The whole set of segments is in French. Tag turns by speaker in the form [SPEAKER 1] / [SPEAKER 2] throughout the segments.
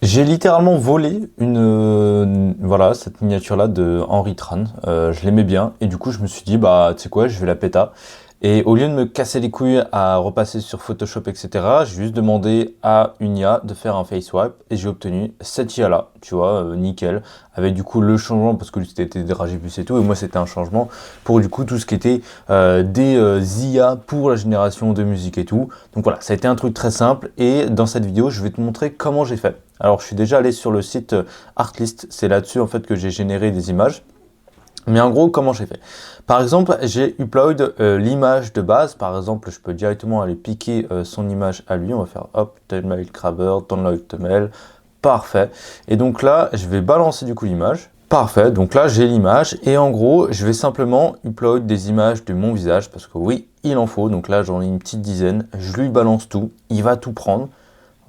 [SPEAKER 1] J'ai littéralement volé voilà, cette miniature-là de Henri Tran. Je l'aimais bien et du coup je me suis dit bah tu sais quoi, je vais la péta. Et au lieu de me casser les couilles à repasser sur Photoshop, etc., j'ai juste demandé à une IA de faire un face swap et j'ai obtenu cette IA-là, tu vois, nickel, avec du coup le changement parce que lui c'était des Dragibus et tout, et moi c'était un changement pour du coup tout ce qui était des IA pour la génération de musique et tout. Donc voilà, ça a été un truc très simple et dans cette vidéo je vais te montrer comment j'ai fait. Alors je suis déjà allé sur le site Artlist, c'est là-dessus en fait que j'ai généré des images. Mais en gros, comment j'ai fait? Par exemple, j'ai upload l'image de base. Par exemple, je peux directement aller piquer son image à lui. On va faire hop, thumbnail grabber, download thumbnail. Parfait. Et donc là, je vais balancer du coup l'image. Parfait. Donc là, j'ai l'image. Et en gros, je vais simplement upload des images de mon visage. Parce que oui, il en faut. Donc là, j'en ai une petite dizaine. Je lui balance tout. Il va tout prendre.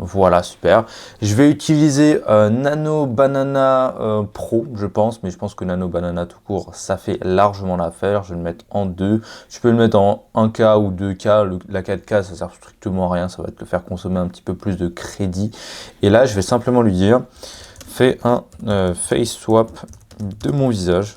[SPEAKER 1] Voilà, super. Je vais utiliser Nano Banana Pro, je pense, mais je pense que Nano Banana tout court, ça fait largement l'affaire. Je vais le mettre en 2. Je peux le mettre en 1K ou 2K. La 4K, ça sert strictement à rien. Ça va te le faire consommer un petit peu plus de crédit. Et là, je vais simplement lui dire, fais un face swap de mon visage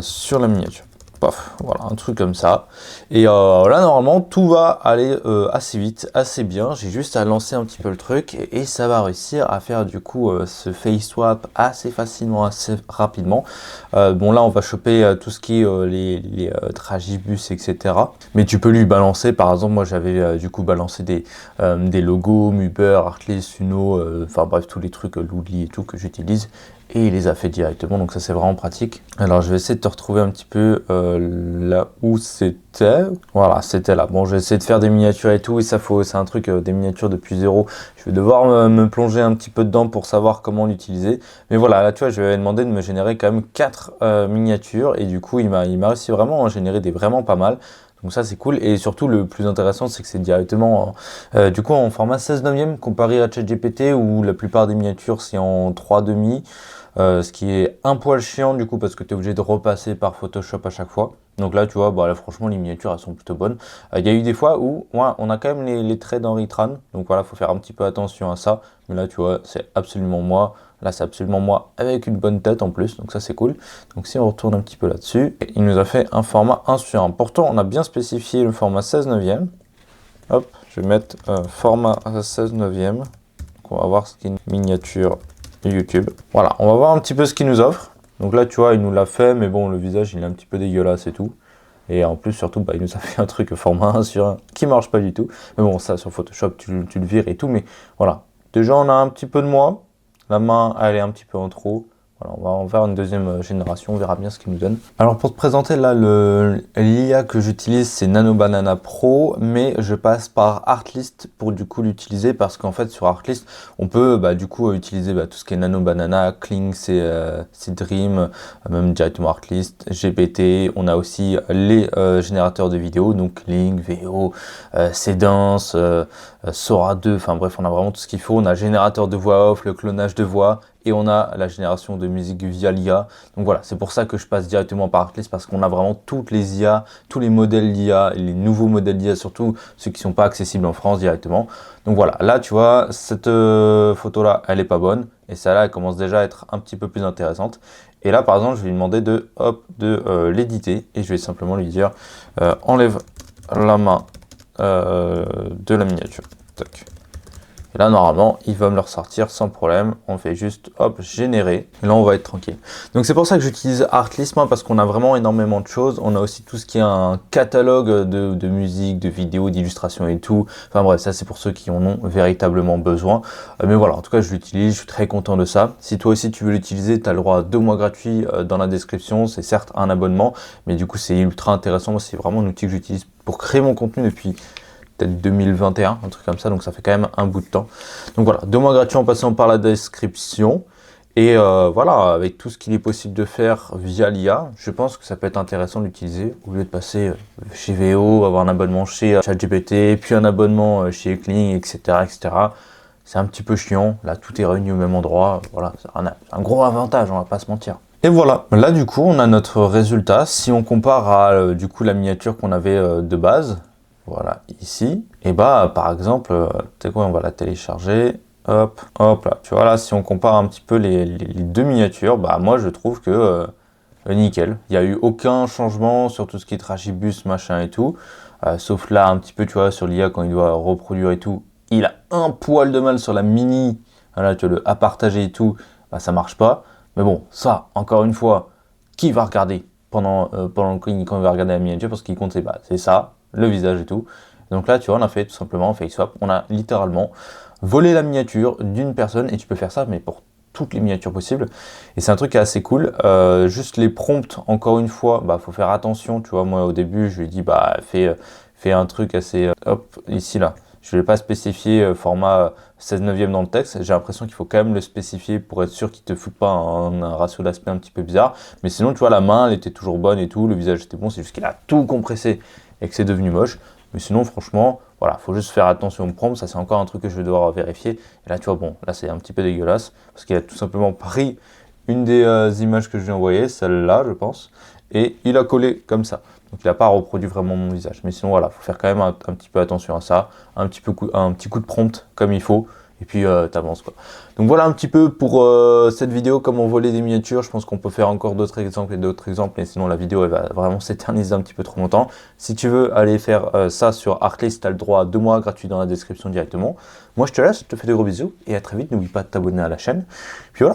[SPEAKER 1] sur la miniature. Paf, voilà, un truc comme ça. Et là, normalement, tout va aller assez vite, assez bien. J'ai juste à lancer un petit peu le truc et ça va réussir à faire du coup ce face swap assez facilement, assez rapidement. Bon, là, on va choper tout ce qui est les Dragibus, etc. Mais tu peux lui balancer, par exemple, moi, j'avais du coup balancé des logos, Muber, Artlist, Uno, enfin bref, tous les trucs Loodly et tout que j'utilise. Et il les a fait directement, donc ça c'est vraiment pratique. Alors je vais essayer de te retrouver un petit peu là où c'était. Voilà, c'était là. Bon, je vais essayer de faire des miniatures et tout, et ça c'est un truc, des miniatures depuis zéro. Je vais devoir me plonger un petit peu dedans pour savoir comment l'utiliser. Mais voilà, là tu vois, je vais demander de me générer quand même 4 miniatures, et du coup il m'a réussi vraiment à générer des vraiment pas mal. Donc ça c'est cool, et surtout le plus intéressant c'est que c'est directement du coup en format 16/9 comparé à ChatGPT où la plupart des miniatures c'est en 3,5. Ce qui est un poil chiant du coup parce que tu es obligé de repasser par Photoshop à chaque fois. Donc là tu vois, bah, là, franchement les miniatures elles sont plutôt bonnes. Il y a eu des fois où ouais, on a quand même les traits d'Henri Tran, donc voilà, faut faire un petit peu attention à ça. Mais là tu vois, c'est absolument moi. Là c'est absolument moi avec une bonne tête en plus, donc ça c'est cool. Donc si on retourne un petit peu là-dessus, il nous a fait un format 1:1. Pourtant on a bien spécifié le format 16/9. Hop, je vais mettre format 16/9. Donc on va voir ce qu'est une miniature YouTube. Voilà, on va voir un petit peu ce qu'il nous offre. Donc là, tu vois, il nous l'a fait, mais bon, le visage, il est un petit peu dégueulasse et tout. Et en plus, surtout, bah, il nous a fait un truc format 1:1 qui marche pas du tout. Mais bon, ça, sur Photoshop, tu le vires et tout. Mais voilà, déjà, on a un petit peu de moi. La main, elle est un petit peu en trop. Voilà, on va en faire une deuxième génération, on verra bien ce qu'il nous donne. Alors pour te présenter là, l'IA que j'utilise c'est Nano Banana Pro, mais je passe par Artlist pour du coup l'utiliser parce qu'en fait sur Artlist on peut du coup utiliser tout ce qui est Nano Banana, Kling, c'est Dream, même directement Artlist, GPT, on a aussi les générateurs de vidéos, donc Kling, VO, Cédance, Sora 2, enfin bref on a vraiment tout ce qu'il faut, on a le générateur de voix off, le clonage de voix, et on a la génération de musique via l'IA. Donc voilà, c'est pour ça que je passe directement par Artlist parce qu'on a vraiment toutes les IA, tous les modèles d'IA, les nouveaux modèles d'IA, surtout ceux qui ne sont pas accessibles en France directement. Donc voilà, là tu vois, cette photo-là, elle est pas bonne et celle-là, elle commence déjà à être un petit peu plus intéressante. Et là, par exemple, je vais lui demander de l'éditer et je vais simplement lui dire enlève la main de la miniature. Tac. Et là, normalement, il va me le ressortir sans problème. On fait juste, hop, générer. Et là, on va être tranquille. Donc, c'est pour ça que j'utilise Artlist, moi, parce qu'on a vraiment énormément de choses. On a aussi tout ce qui est un catalogue de musique, de vidéos, d'illustrations et tout. Enfin bref, ça, c'est pour ceux qui en ont véritablement besoin. Mais voilà, en tout cas, je l'utilise. Je suis très content de ça. Si toi aussi, tu veux l'utiliser, tu as le droit à 2 mois gratuits dans la description. C'est certes un abonnement, mais du coup, c'est ultra intéressant. Moi, c'est vraiment un outil que j'utilise pour créer mon contenu depuis peut-être 2021, un truc comme ça, donc ça fait quand même un bout de temps. Donc voilà, 2 mois gratuits en passant par la description. Et voilà, avec tout ce qu'il est possible de faire via l'IA, je pense que ça peut être intéressant d'utiliser au lieu de passer chez VO, avoir un abonnement chez ChatGPT, puis un abonnement chez Kling, etc., etc. C'est un petit peu chiant. Là, tout est réuni au même endroit. Voilà, c'est un gros avantage, on va pas se mentir. Et voilà, là du coup, on a notre résultat. Si on compare à du coup la miniature qu'on avait de base, voilà, ici, et par exemple, tu sais quoi, on va la télécharger, Hop, hop là. Tu vois là, si on compare un petit peu les deux miniatures, bah moi je trouve que nickel. Il n'y a eu aucun changement sur tout ce qui est tragibus, machin et tout. Sauf là un petit peu, tu vois, sur l'IA quand il doit reproduire et tout. Il a un poil de mal sur la mini. Voilà, tu vois, le à partager et tout, bah ça marche pas. Mais bon, ça, encore une fois, qui va regarder pendant quand il va regarder la miniature parce qu'il compte c'est ça, le visage et tout. Donc là, tu vois, on a fait tout simplement un face swap. On a littéralement volé la miniature d'une personne et tu peux faire ça, mais pour toutes les miniatures possibles. Et c'est un truc qui est assez cool. Juste les prompts, encore une fois, bah faut faire attention. Tu vois, moi au début, je lui ai dit bah fais un truc assez hop ici là. Je ne l'ai pas spécifié format 16 neuvième dans le texte. J'ai l'impression qu'il faut quand même le spécifier pour être sûr qu'il te foute pas un ratio d'aspect un petit peu bizarre. Mais sinon, tu vois, la main, elle était toujours bonne et tout. Le visage était bon. C'est juste qu'il a tout compressé et que c'est devenu moche. Mais sinon, franchement, voilà, faut juste faire attention au prompt. Ça, c'est encore un truc que je vais devoir vérifier. Et là, tu vois, bon, là, c'est un petit peu dégueulasse parce qu'il a tout simplement pris une des images que je lui ai envoyées, celle-là, je pense, et il a collé comme ça. Donc, il n'a pas reproduit vraiment mon visage. Mais sinon, voilà, faut faire quand même un petit peu attention à ça, un petit coup de prompt comme il faut. Et puis t'avances quoi. Donc voilà un petit peu pour cette vidéo, comment voler des miniatures. Je pense qu'on peut faire encore d'autres exemples et d'autres exemples, mais sinon la vidéo elle va vraiment s'éterniser un petit peu trop longtemps. Si tu veux aller faire ça sur Artlist, tu as le droit à 2 mois gratuits dans la description directement. Moi je te laisse, je te fais des gros bisous et à très vite. N'oublie pas de t'abonner à la chaîne. Puis voilà.